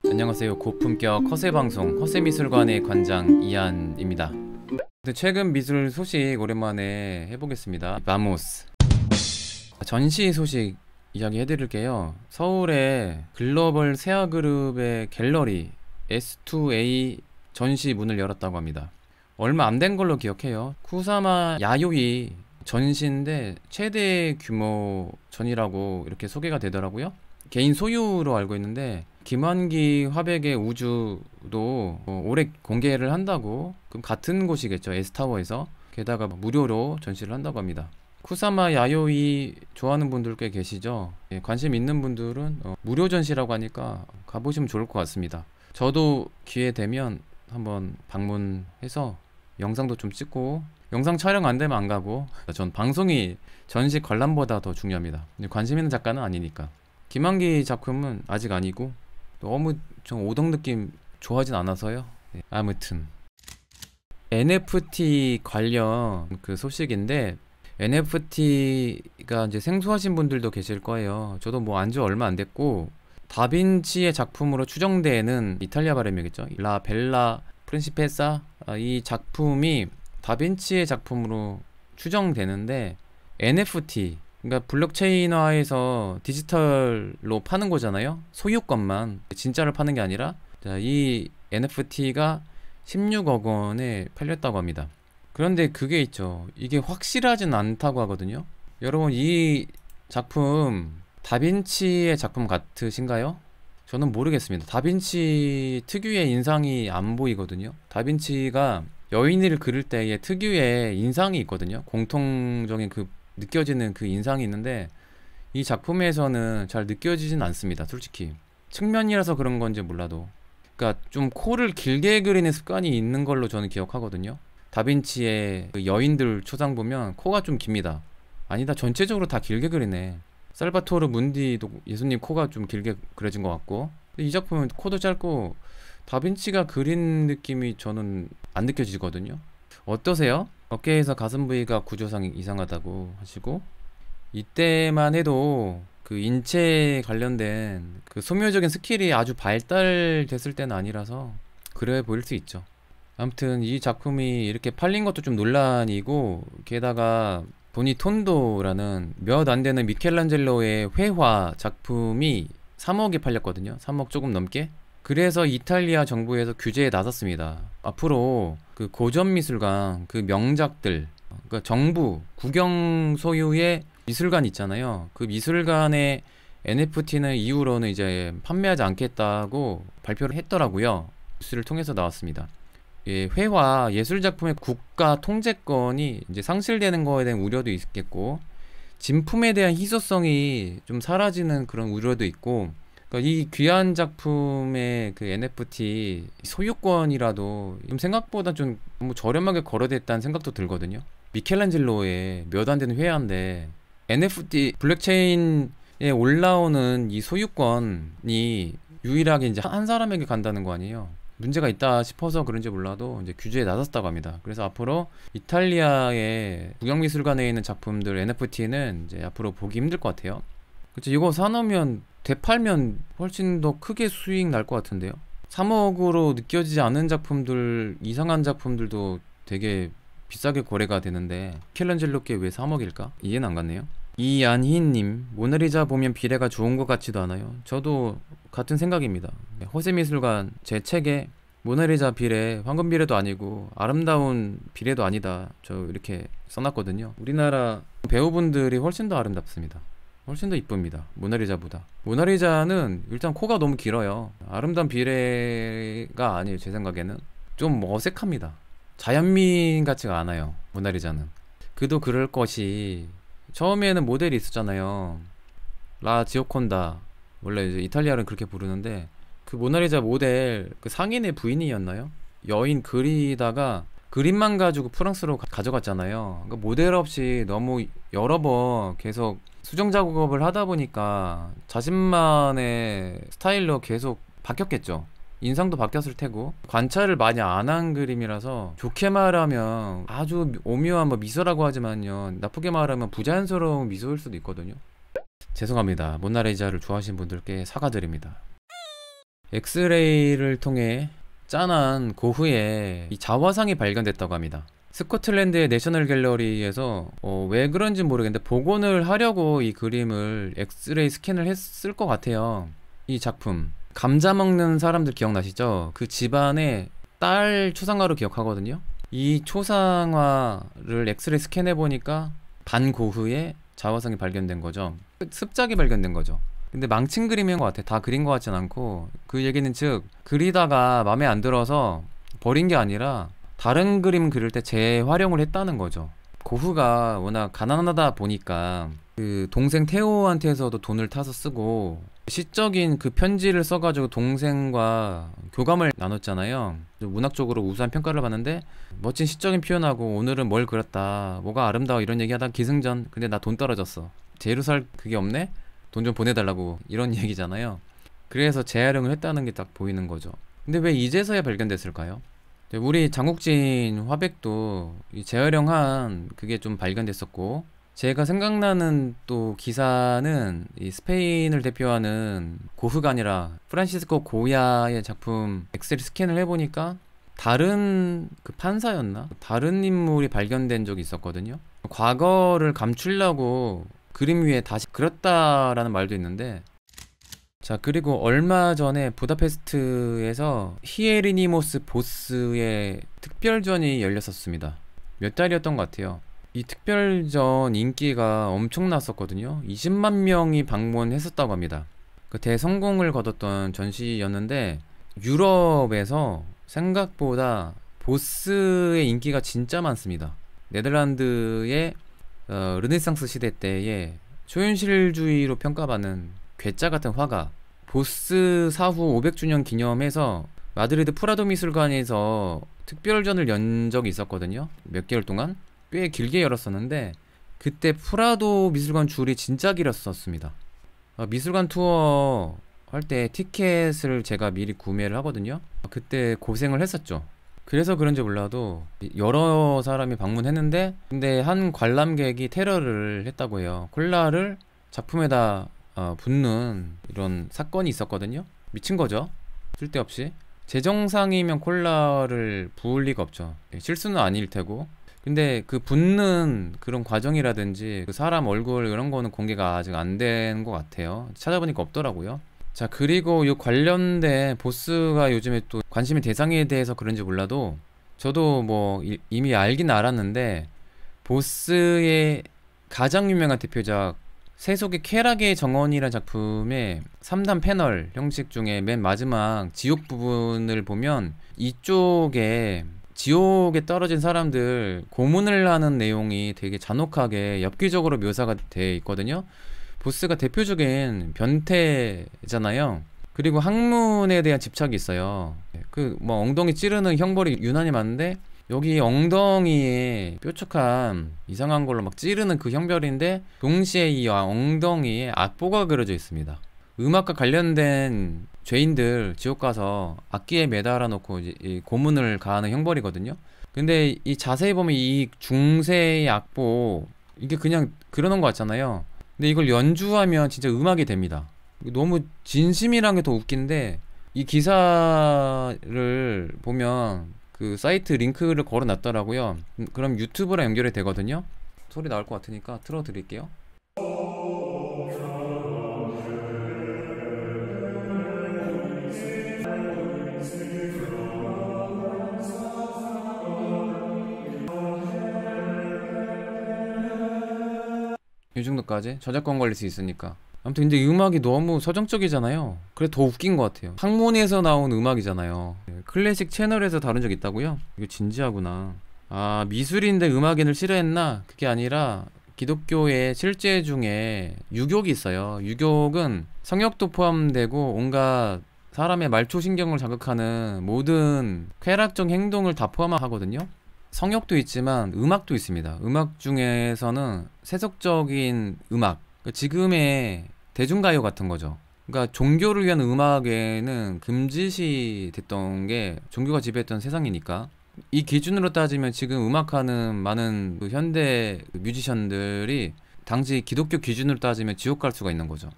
안녕하세요. 고품격 허세방송 허세미술관의 관장 이한입니다. 최근 미술 소식 오랜만에 해보겠습니다. 바모스 전시 소식 이야기 해드릴게요. 서울의 글로벌 세아그룹의 갤러리 S2A 전시 문을 열었다고 합니다. 얼마 안 된 걸로 기억해요. 쿠사마 야요이 전시인데 최대 규모 전이라고 이렇게 소개가 되더라고요. 개인 소유로 알고 있는데 김환기 화백의 우주도 올해 공개를 한다고. 그럼 같은 곳이겠죠. S타워에서. 게다가 무료로 전시를 한다고 합니다. 쿠사마 야요이 좋아하는 분들 꽤 계시죠. 관심 있는 분들은 무료 전시라고 하니까 가보시면 좋을 것 같습니다. 저도 기회 되면 한번 방문해서 영상도 좀 찍고, 영상 촬영 안 되면 안 가고, 전 방송이 전시 관람보다 더 중요합니다. 관심 있는 작가는 아니니까. 김환기 작품은 아직 아니고 너무 좀 오덕 느낌 좋아하진 않아서요. 아무튼 NFT 관련 그 소식인데, NFT가 이제 생소하신 분들도 계실 거예요. 저도 뭐 안지 얼마 안 됐고, 다빈치의 작품으로 추정되는 이탈리아 발음이겠죠. 라 벨라 프린시페사, 이 작품이 다빈치의 작품으로 추정되는데, NFT 그러니까 블록체인화해서 디지털로 파는 거잖아요. 소유권만, 진짜를 파는 게 아니라. 이 NFT가 16억 원에 팔렸다고 합니다. 그런데 그게 있죠. 이게 확실하진 않다고 하거든요. 여러분, 이 작품 다빈치의 작품 같으신가요? 저는 모르겠습니다. 다빈치 특유의 인상이 안 보이거든요. 다빈치가 여인을 그릴 때의 특유의 인상이 있거든요. 공통적인 그 느껴지는 그 인상이 있는데, 이 작품에서는 잘 느껴지진 않습니다. 솔직히 측면이라서 그런 건지 몰라도. 그러니까 좀 코를 길게 그리는 습관이 있는 걸로 저는 기억하거든요. 다빈치의 그 여인들 초상 보면 코가 좀 깁니다. 아니다, 전체적으로 다 길게 그리네. 살바토르 문디도 예수님 코가 좀 길게 그려진 것 같고, 근데 이 작품은 코도 짧고 다빈치가 그린 느낌이 저는 안 느껴지거든요. 어떠세요? 어깨에서 가슴 부위가 구조상 이상하다고 하시고, 이때만 해도 그 인체 관련된 그 소묘적인 스킬이 아주 발달됐을 때는 아니라서 그래 보일 수 있죠. 아무튼 이 작품이 이렇게 팔린 것도 좀 논란이고, 게다가 보니톤도라는 몇 안 되는 미켈란젤로의 회화 작품이 3억에 팔렸거든요. 3억 조금 넘게. 그래서 이탈리아 정부에서 규제에 나섰습니다. 앞으로 그 고전미술관, 그 명작들, 그러니까 정부, 국영 소유의 미술관 있잖아요. 그 미술관의 NFT는 이후로는 이제 판매하지 않겠다고 발표를 했더라고요. 뉴스를 통해서 나왔습니다. 회화, 예술작품의 국가 통제권이 이제 상실되는 거에 대한 우려도 있겠고, 진품에 대한 희소성이 좀 사라지는 그런 우려도 있고, 이 귀한 작품의 그 NFT 소유권이라도 좀 생각보다 좀 너무 저렴하게 거래됐다는 생각도 들거든요. 미켈란젤로의 몇 안 되는 회화인데 NFT 블록체인에 올라오는 이 소유권이 유일하게 이제 한 사람에게 간다는 거 아니에요. 문제가 있다 싶어서 그런지 몰라도 이제 규제에 나섰다고 합니다. 그래서 앞으로 이탈리아의 국영미술관에 있는 작품들 NFT는 이제 앞으로 보기 힘들 것 같아요. 그쵸, 이거 사놓으면 되팔면 훨씬 더 크게 수익 날 것 같은데요. 3억으로 느껴지지 않은 작품들, 이상한 작품들도 되게 비싸게 거래가 되는데 미켈란젤로께 왜 3억일까? 이해는 안 갔네요. 이안희님, 모나리자 보면 비례가 좋은 것 같지도 않아요. 저도 같은 생각입니다. 허세미술관 제 책에 모나리자 비례, 황금 비례도 아니고 아름다운 비례도 아니다, 저 이렇게 써놨거든요. 우리나라 배우분들이 훨씬 더 아름답습니다. 훨씬 더 이쁩니다. 모나리자보다. 모나리자는 일단 코가 너무 길어요. 아름다운 비례가 아니에요. 제 생각에는 좀 어색합니다. 자연미인 같지가 않아요. 모나리자는. 그도 그럴 것이, 처음에는 모델이 있었잖아요. 라 지오콘다, 원래 이제 이탈리아는 그렇게 부르는데, 그 모나리자 모델 그 상인의 부인이었나요? 여인 그리다가 그림만 가지고 프랑스로 가져갔잖아요. 그러니까 모델 없이 너무 여러 번 계속 수정 작업을 하다 보니까 자신만의 스타일로 계속 바뀌었겠죠. 인상도 바뀌었을 테고, 관찰을 많이 안 한 그림이라서, 좋게 말하면 아주 오묘한 뭐 미소라고 하지만요, 나쁘게 말하면 부자연스러운 미소일 수도 있거든요. 죄송합니다. 모나리자를 좋아하시는 분들께 사과드립니다. 엑스레이를 통해 짠한 고흐의 이 자화상이 발견됐다고 합니다. 스코틀랜드의 내셔널 갤러리에서 왜 그런지 모르겠는데 복원을 하려고 이 그림을 엑스레이 스캔을 했을 것 같아요. 이 작품 감자 먹는 사람들 기억나시죠? 그 집안의 딸 초상화로 기억하거든요. 이 초상화를 엑스레이 스캔해 보니까 반고흐의 자화상이 발견된 거죠. 습작이 발견된 거죠. 근데 망친 그림인 것 같아. 다 그린 것 같진 않고, 그 얘기는 즉 그리다가 마음에 안 들어서 버린 게 아니라 다른 그림 그릴 때 재활용을 했다는 거죠. 고흐가 워낙 가난하다 보니까 그 동생 테오한테서도 돈을 타서 쓰고, 시적인 그 편지를 써가지고 동생과 교감을 나눴잖아요. 문학적으로 우수한 평가를 받는데 멋진 시적인 표현하고 오늘은 뭘 그렸다, 뭐가 아름다워 이런 얘기하다 기승전. 근데 나 돈 떨어졌어, 재료 살 그게 없네, 돈 좀 보내달라고, 이런 얘기잖아요. 그래서 재활용을 했다는 게 딱 보이는 거죠. 근데 왜 이제서야 발견됐을까요? 우리 장국진 화백도 이 재활용한 그게 좀 발견됐었고, 제가 생각나는 또 기사는 이 스페인을 대표하는 고흐가 아니라 프란시스코 고야의 작품 엑스레이 스캔을 해보니까 다른 그 판사였나? 다른 인물이 발견된 적이 있었거든요. 과거를 감추려고 그림 위에 다시 그렸다라는 말도 있는데, 자, 그리고 얼마 전에 부다페스트에서 히에리니모스 보스의 특별전이 열렸었습니다. 몇 달이었던 것 같아요. 이 특별전 인기가 엄청났었거든요. 20만 명이 방문했었다고 합니다. 그 대성공을 거뒀던 전시였는데, 유럽에서 생각보다 보스의 인기가 진짜 많습니다. 네덜란드의 르네상스 시대 때에 초현실주의로 평가받는 괴짜 같은 화가, 보스 사후 500주년 기념해서 마드리드 프라도 미술관에서 특별전을 연 적이 있었거든요. 몇 개월 동안 꽤 길게 열었었는데, 그때 프라도 미술관 줄이 진짜 길었었습니다. 미술관 투어 할 때 티켓을 제가 미리 구매를 하거든요. 그때 고생을 했었죠. 그래서 그런지 몰라도 여러 사람이 방문했는데, 근데 한 관람객이 테러를 했다고 해요. 콜라를 작품에다 붓는 이런 사건이 있었거든요. 미친 거죠. 쓸데없이. 제정상이면 콜라를 부을 리가 없죠. 실수는 아닐 테고. 근데 그 붓는 그런 과정이라든지 그 사람 얼굴 이런 거는 공개가 아직 안 된 것 같아요. 찾아보니까 없더라고요. 자, 그리고 이 관련된 보스가 요즘에 또 관심의 대상에 대해서 그런지 몰라도 저도 뭐 이미 알긴 알았는데, 보스의 가장 유명한 대표작 세속의 쾌락의 정원이라는 작품의 3단 패널 형식 중에 맨 마지막 지옥 부분을 보면 이쪽에 지옥에 떨어진 사람들 고문을 하는 내용이 되게 잔혹하게 엽기적으로 묘사가 돼 있거든요. 보스가 대표적인 변태잖아요. 그리고 학문에 대한 집착이 있어요. 그 뭐 엉덩이 찌르는 형벌이 유난히 많은데, 여기 엉덩이에 뾰족한 이상한 걸로 막 찌르는 그 형벌인데, 동시에 이 엉덩이에 악보가 그려져 있습니다. 음악과 관련된 죄인들 지옥 가서 악기에 매달아 놓고 이제 이 고문을 가하는 형벌이거든요. 근데 이 자세히 보면 이 중세의 악보, 이게 그냥 그려놓은 것 같잖아요. 근데 이걸 연주하면 진짜 음악이 됩니다. 너무 진심이란 게 더 웃긴데, 이 기사를 보면 그 사이트 링크를 걸어 놨더라고요. 그럼 유튜브랑 연결이 되거든요. 소리 나올 것 같으니까 틀어 드릴게요. 이 정도까지 저작권 걸릴 수 있으니까. 아무튼 근데 음악이 너무 서정적이잖아요. 그래 더 웃긴 것 같아요. 학문에서 나온 음악이잖아요. 클래식 채널에서 다룬 적 있다고요? 이거 진지하구나. 아, 미술인데 음악인을 싫어했나? 그게 아니라 기독교의 실제 중에 유욕이 있어요. 유욕은 성욕도 포함되고 온갖 사람의 말초신경을 자극하는 모든 쾌락적 행동을 다 포함하거든요. 성욕도 있지만 음악도 있습니다. 음악 중에서는 세속적인 음악, 지금의 대중가요 같은 거죠. 그러니까 종교를 위한 음악에는 금지시 됐던 게 종교가 지배했던 세상이니까, 이 기준으로 따지면 지금 음악하는 많은 그 현대 뮤지션들이 당시 기독교 기준으로 따지면 지옥 갈 수가 있는 거죠.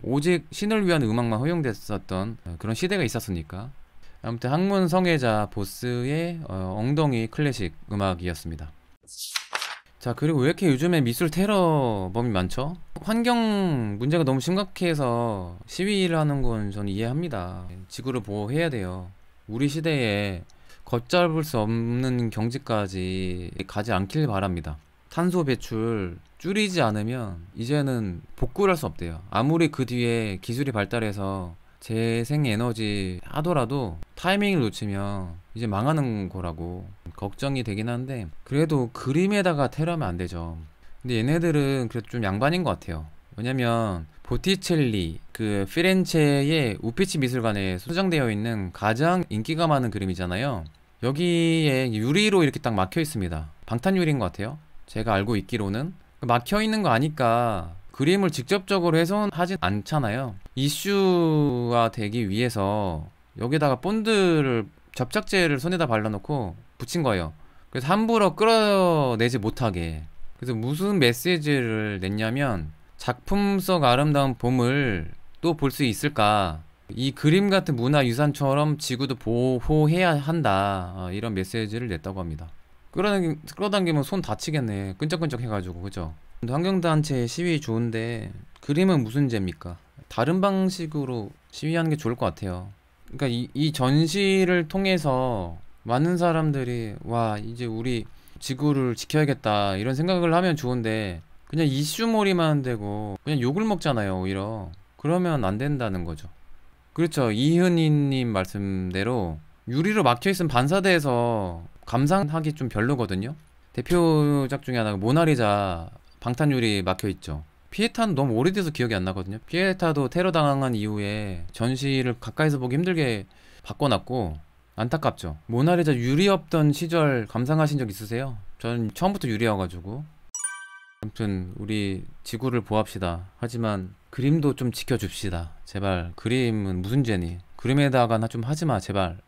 오직 신을 위한 음악만 허용됐었던 그런 시대가 있었으니까. 아무튼 학문 성애자 보스의 엉덩이 클래식 음악이었습니다. 자, 그리고 왜 이렇게 요즘에 미술 테러범이 많죠? 환경 문제가 너무 심각해서 시위를 하는 건 저는 이해합니다. 지구를 보호해야 돼요. 우리 시대에 걷잡을 수 없는 경지까지 가지 않길 바랍니다. 탄소 배출 줄이지 않으면 이제는 복구를 할 수 없대요. 아무리 그 뒤에 기술이 발달해서 재생에너지 하더라도 타이밍을 놓치면 이제 망하는 거라고 걱정이 되긴 한데, 그래도 그림에다가 테러하면 안 되죠. 근데 얘네들은 그래도 좀 양반인 것 같아요. 왜냐면 보티첼리 그 피렌체의 우피치 미술관에 소장되어 있는 가장 인기가 많은 그림이잖아요. 여기에 유리로 이렇게 딱 막혀 있습니다. 방탄유리인 것 같아요. 제가 알고 있기로는. 막혀 있는 거 아니까 그림을 직접적으로 훼손하진 않잖아요. 이슈화 되기 위해서 여기다가 본드를, 접착제를 손에다 발라놓고 붙인 거예요. 그래서 함부로 끌어내지 못하게. 그래서 무슨 메시지를 냈냐면, 작품 속 아름다운 봄을 또 볼 수 있을까, 이 그림 같은 문화유산처럼 지구도 보호해야 한다, 이런 메시지를 냈다고 합니다. 끌어당기면 손 다치겠네. 끈적끈적 해가지고. 그죠? 환경단체 시위 좋은데 그림은 무슨 죄입니까? 다른 방식으로 시위하는 게 좋을 것 같아요. 그러니까 이 전시를 통해서 많은 사람들이 와, 이제 우리 지구를 지켜야겠다 이런 생각을 하면 좋은데, 그냥 이슈몰이만 되고 그냥 욕을 먹잖아요, 오히려. 그러면 안 된다는 거죠. 그렇죠. 이은희님 말씀대로 유리로 막혀있으면 반사대에서 감상하기 좀 별로거든요. 대표작 중에 하나가 모나리자 방탄유리 막혀있죠. 피에타는 너무 오래돼서 기억이 안 나거든요. 피에타도 테러 당한 이후에 전시를 가까이서 보기 힘들게 바꿔놨고 안타깝죠. 모나리자 유리 없던 시절 감상하신 적 있으세요? 전 처음부터 유리여가지고. 아무튼 우리 지구를 보호합시다. 하지만 그림도 좀 지켜줍시다. 제발. 그림은 무슨 죄니? 그림에다가나 좀 하지마, 제발.